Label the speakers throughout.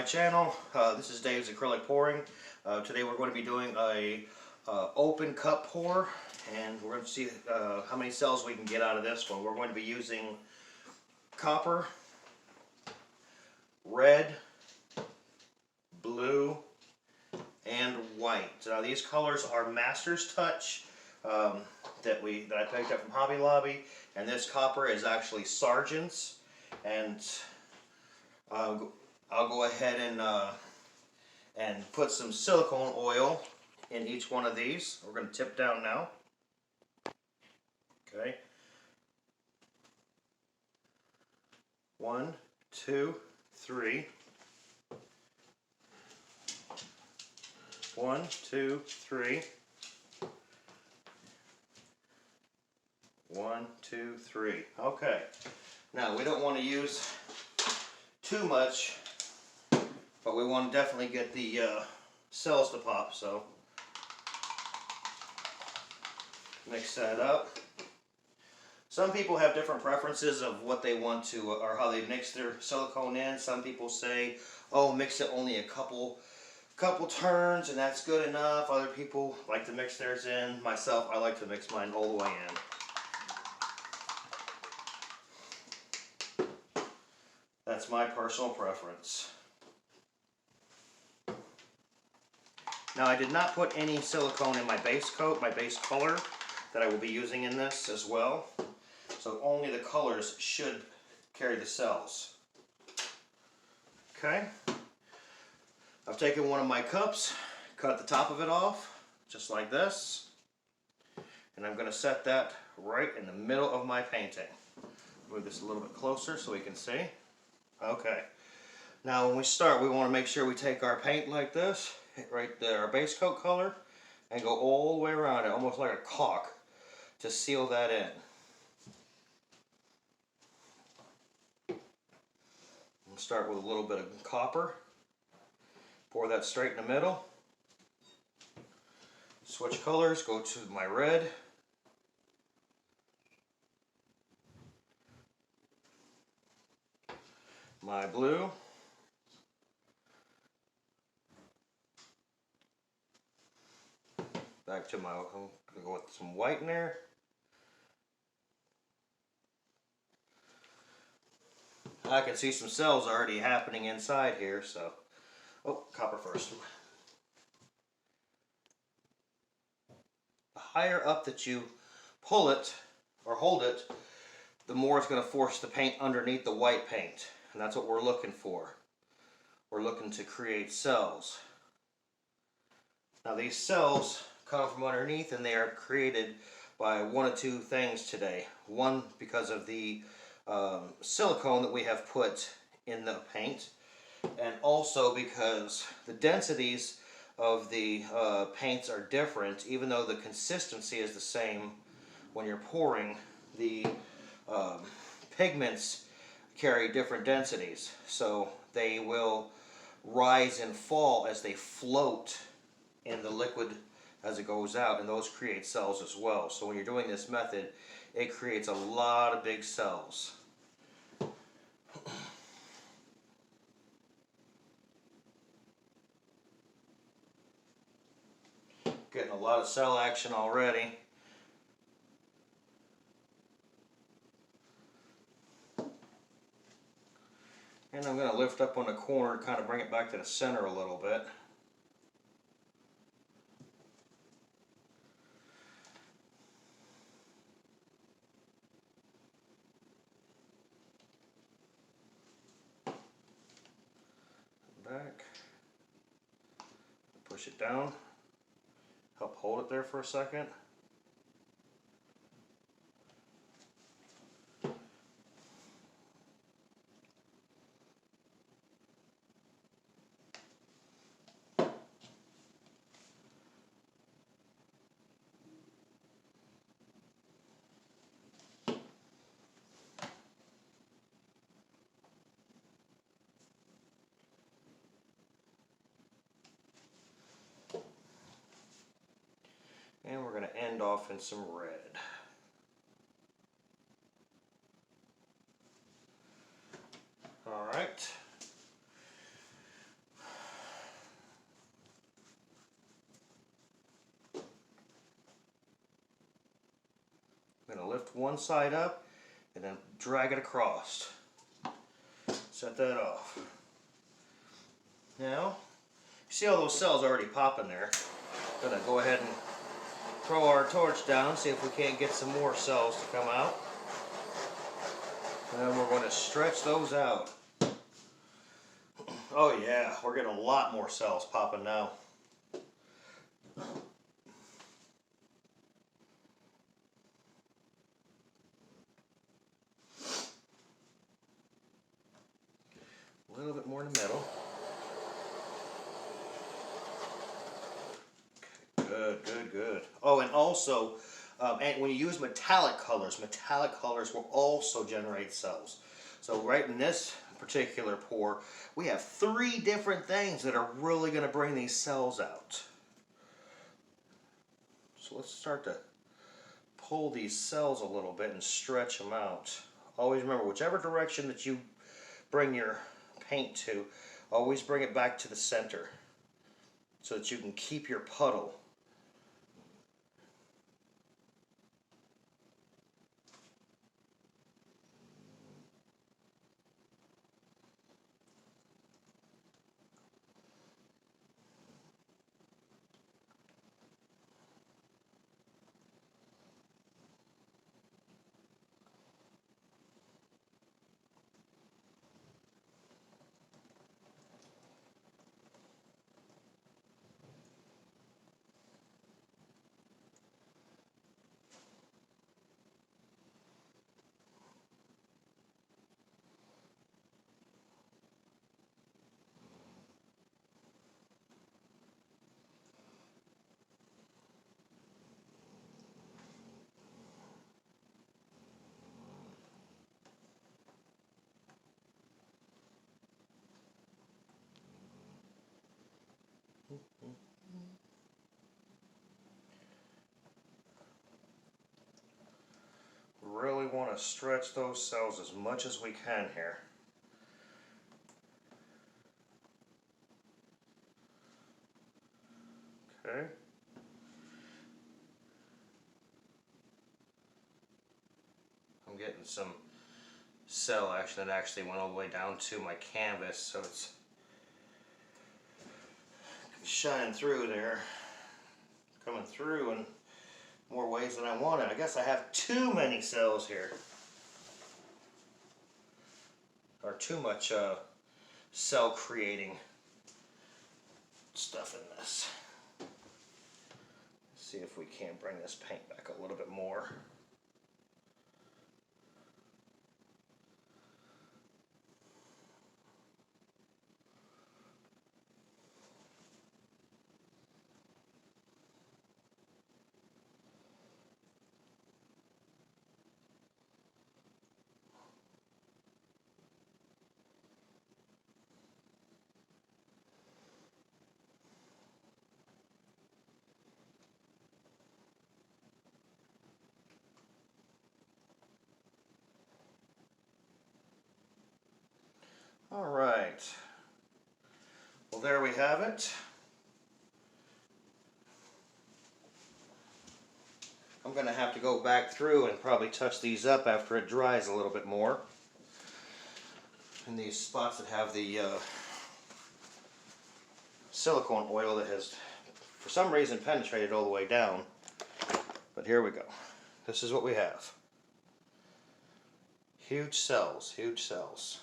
Speaker 1: channel. This is Dave's Acrylic Pouring. Today we're going to be doing a open cup pour, and we're going to see how many cells we can get out of this one. We're going to be using copper, red, blue, and white. Now these colors are Masterstouch that I picked up from Hobby Lobby, and this copper is actually Sargent's. And I'll go ahead and put some silicone oil in each one of these. We're going to tip down now. Okay. 1, 2, 3. 1, 2, 3. 1, 2, 3. Okay. Now we don't want to use too much, but we want to definitely get the cells to pop, so mix that up. Some people have different preferences of what they want to, or how they mix their silicone in. Some people say, oh, mix it only a couple turns and that's good enough. Other people like to mix theirs in. Myself, I like to mix mine all the way in. That's my personal preference. Now I did not put any silicone in my base coat, my base color that I will be using in this as well. So only the colors should carry the cells. Okay. I've taken one of my cups, cut the top of it off, just like this. And I'm going to set that right in the middle of my painting. Move this a little bit closer so we can see. Okay. Now when we start, we want to make sure we take our paint like this, right there, our base coat color, and go all the way around it, almost like a caulk, to seal that in. We'll start with a little bit of copper. Pour that straight in the middle. Switch colors, go to my red. My blue. Back to my, I'm going to go with some white in there. I can see some cells already happening inside here, so, oh, copper first. The higher up that you pull it or hold it, the more it's going to force the paint underneath the white paint. And that's what we're looking for. We're looking to create cells. Now these cells come from underneath, and they are created by one of two things today. One, because of the silicone that we have put in the paint, and also because the densities of the paints are different. Even though the consistency is the same when you're pouring, the pigments carry different densities, so they will rise and fall as they float in the liquid as it goes out, and those create cells as well. So when you're doing this method, it creates a lot of big cells. Getting a lot of cell action already. And I'm going to lift up on the corner, kind of bring it back to the center a little bit. Back. Push it down. Help hold it there for a second. And we're going to end off in some red. Alright. lift one side up and then drag it across. Set that off. Now, you see all those cells already popping there. Gonna go ahead and throw our torch down, see if we can't get some more cells to come out. And then we're going to stretch those out. Oh yeah, we're getting a lot more cells popping now. A little bit more in the middle. Good, good, good. Oh, and also, and when you use metallic colors will also generate cells. So right in this particular pour, we have 3 different things that are really going to bring these cells out. So let's start to pull these cells a little bit and stretch them out. Always remember, whichever direction that you bring your paint to, always bring it back to the center so that you can keep your puddle. Really want to stretch those cells as much as we can here. Okay. I'm getting some cell action that actually went all the way down to my canvas, so it's shining through there, coming through in more ways than I wanted. I guess I have too many cells here, or too much cell creating stuff in this. Let's see if we can't bring this paint back a little bit more. All right. Well, there we have it. I'm going to have to go back through and probably touch these up after it dries a little bit more. In these spots that have the silicone oil that has, for some reason, penetrated all the way down. But here we go. This is what we have. Huge cells, huge cells.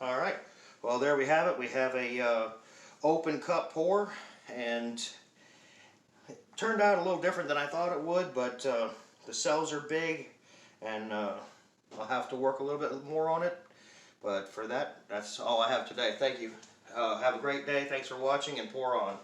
Speaker 1: All right, well there we have it. We have a open cup pour, and it turned out a little different than I thought it would, but the cells are big, and I'll have to work a little bit more on it. But for that, that's all I have today. Thank you. Have a great day. Thanks for watching, and pour on.